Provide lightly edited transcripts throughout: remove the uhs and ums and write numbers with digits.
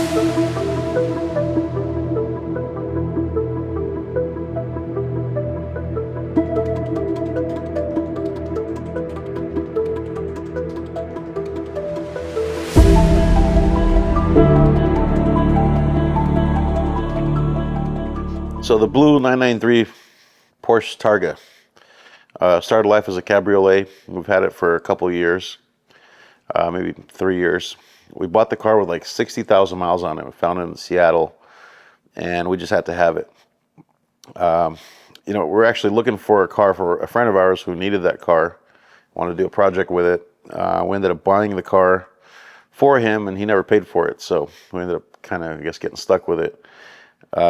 So the blue 993 Porsche Targa started life as a cabriolet. We've had it for a couple of years, maybe 3 years. We bought the car with like 60,000 miles on it. We found it in Seattle, and we just had to have it. You know, we're actually looking for a car for a friend of ours who needed that car, wanted to do a project with it. We ended up buying the car for him, and he never paid for it. So we ended up kind of, I guess, getting stuck with it,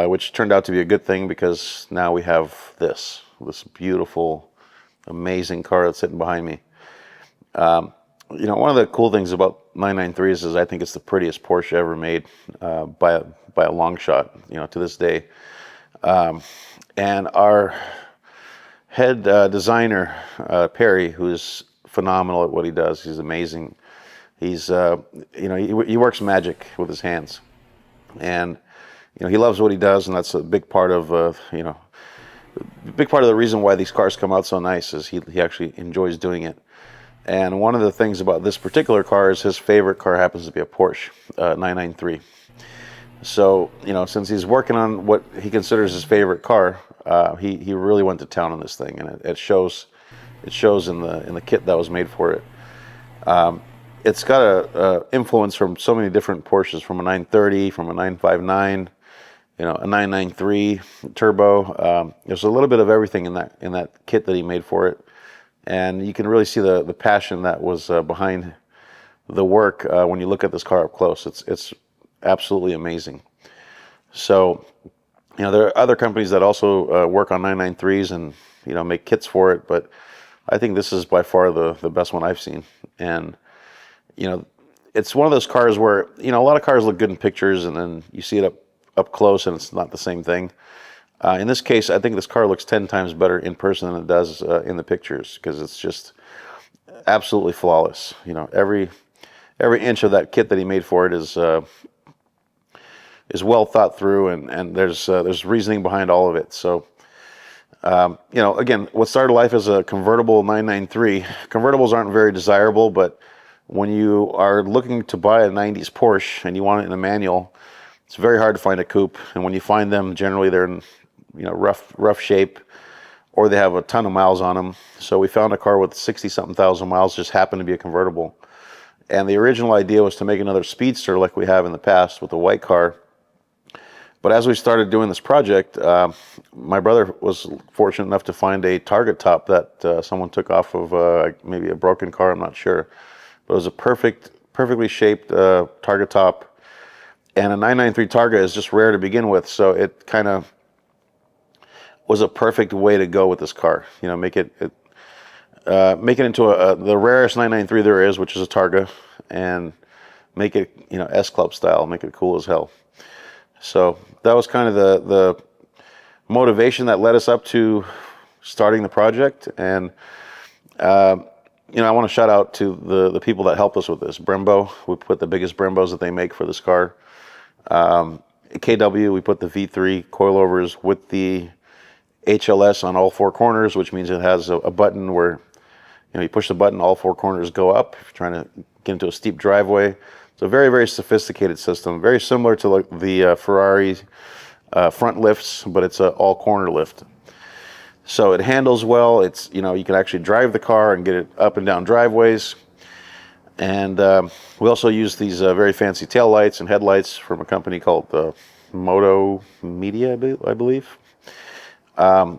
which turned out to be a good thing because now we have this beautiful, amazing car that's sitting behind me. You know, one of the cool things about 993s is I think it's the prettiest Porsche ever made, by a long shot, you know, to this day. And our head designer, Perry, who's phenomenal at what he does, he's amazing. He's, you know, he works magic with his hands. And, you know, he loves what he does, and that's a big part of, you know, a big part of the reason why these cars come out so nice is he actually enjoys doing it. And one of the things about this particular car is his favorite car happens to be a Porsche 993. So, you know, since he's working on what he considers his favorite car, he really went to town on this thing, and it shows in the kit that was made for it. It's got a influence from so many different Porsches, from a 930, from a 959, you know, a 993 turbo. There's a little bit of everything in that kit that he made for it, and you can really see the passion that was behind the work when you look at this car up close. It's absolutely amazing. So, you know, there are other companies that also work on 993s and, you know, make kits for it, but I think this is by far the best one I've seen. And, you know, it's one of those cars where, you know, a lot of cars look good in pictures, and then you see it up close and it's not the same thing. In this case, I think this car looks 10 times better in person than it does in the pictures, because it's just absolutely flawless. You know, every inch of that kit that he made for it is well thought through, and there's reasoning behind all of it. So, you know, again, what started life as a convertible 993, convertibles aren't very desirable, but when you are looking to buy a 90s Porsche and you want it in a manual, it's very hard to find a coupe. And when you find them, generally they're in, you know, rough shape, or they have a ton of miles on them. So we found a car with 60-something thousand miles, just happened to be a convertible. And the original idea was to make another speedster like we have in the past with a white car. But as we started doing this project, my brother was fortunate enough to find a target top that someone took off of maybe a broken car, I'm not sure. But it was a perfectly shaped target top. And a 993 Targa is just rare to begin with, so it kind of was a perfect way to go with this car. You know, make it into the rarest 993 there is, which is a Targa, and make it, you know, S-KLUB style, make it cool as hell. So that was kind of the motivation that led us up to starting the project. And you know, I want to shout out to the people that helped us with this. Brembo, we put the biggest Brembos that they make for this car. KW, we put the V3 coilovers with the HLS on all four corners, which means it has a button where, you know, you push the button, all four corners go up if you're trying to get into a steep driveway. It's a very, very sophisticated system, very similar to like the Ferrari front lifts, but it's an all corner lift. So it handles well. It's, you know, you can actually drive the car and get it up and down driveways. And we also use these very fancy tail lights and headlights from a company called Moto Media, I believe.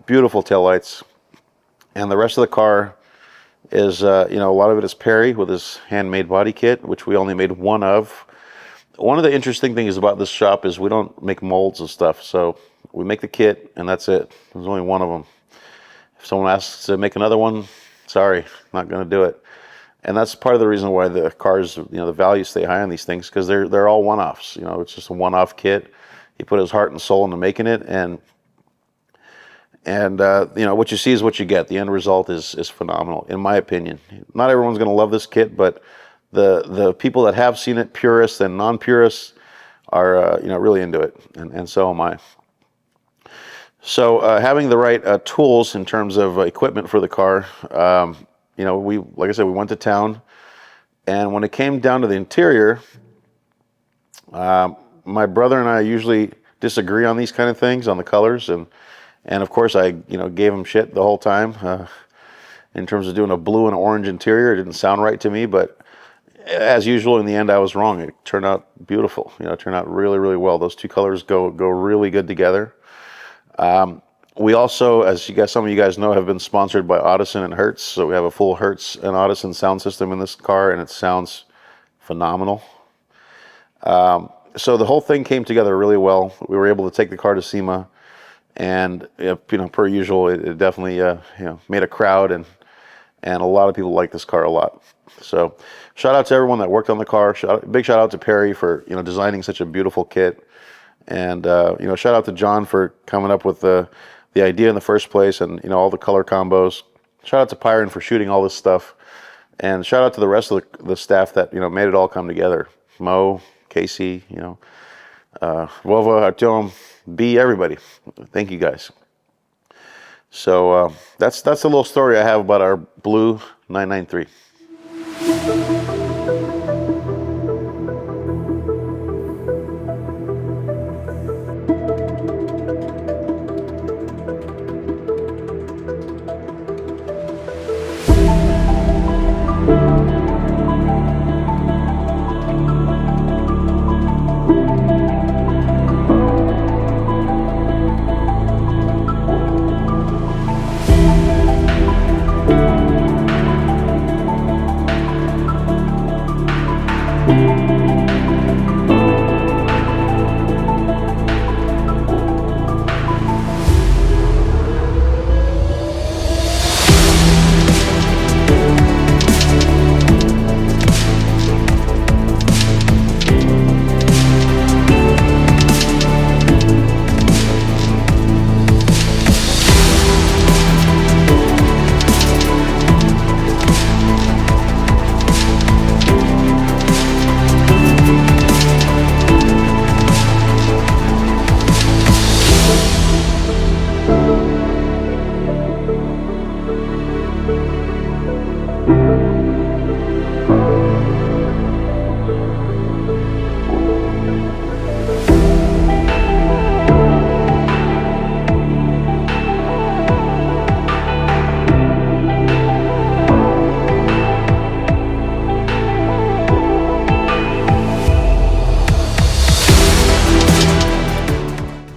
Beautiful tail lights. And the rest of the car is, you know, a lot of it is Perry with his handmade body kit, which we only made one of. One of the interesting things about this shop is we don't make molds and stuff. So we make the kit, and that's it. There's only one of them. If someone asks to make another one, sorry, not going to do it. And that's part of the reason why the cars, you know, the values stay high on these things, because they're all one-offs. You know, it's just a one-off kit. He put his heart and soul into making it, and you know, what you see is what you get. The end result is phenomenal, in my opinion. Not everyone's going to love this kit, but the people that have seen it, purists and non-purists, are really into it, and so am I. So having the right tools in terms of equipment for the car, we, like I said, we went to town, and when it came down to the interior, my brother and I usually disagree on these kind of things, on the colors, and of course I gave him shit the whole time in terms of doing a blue and orange interior. It didn't sound right to me, but as usual, in the end, I was wrong. It turned out beautiful. It turned out really, really well. Those two colors go really good together. We also, as some of you guys know, have been sponsored by Audison and Hertz. So we have a full Hertz and Audison sound system in this car, and it sounds phenomenal. So the whole thing came together really well. We were able to take the car to SEMA, and per usual, it definitely made a crowd, and a lot of people like this car a lot. So shout out to everyone that worked on the car. Big shout out to Perry for designing such a beautiful kit, and shout out to John for coming up with the idea in the first place, and all the color combos. Shout out to Pyron for shooting all this stuff, and shout out to the rest of the staff that made it all come together. Mo, Casey, Vova, Artyom, B, everybody. Thank you guys. So that's a little story I have about our blue 993.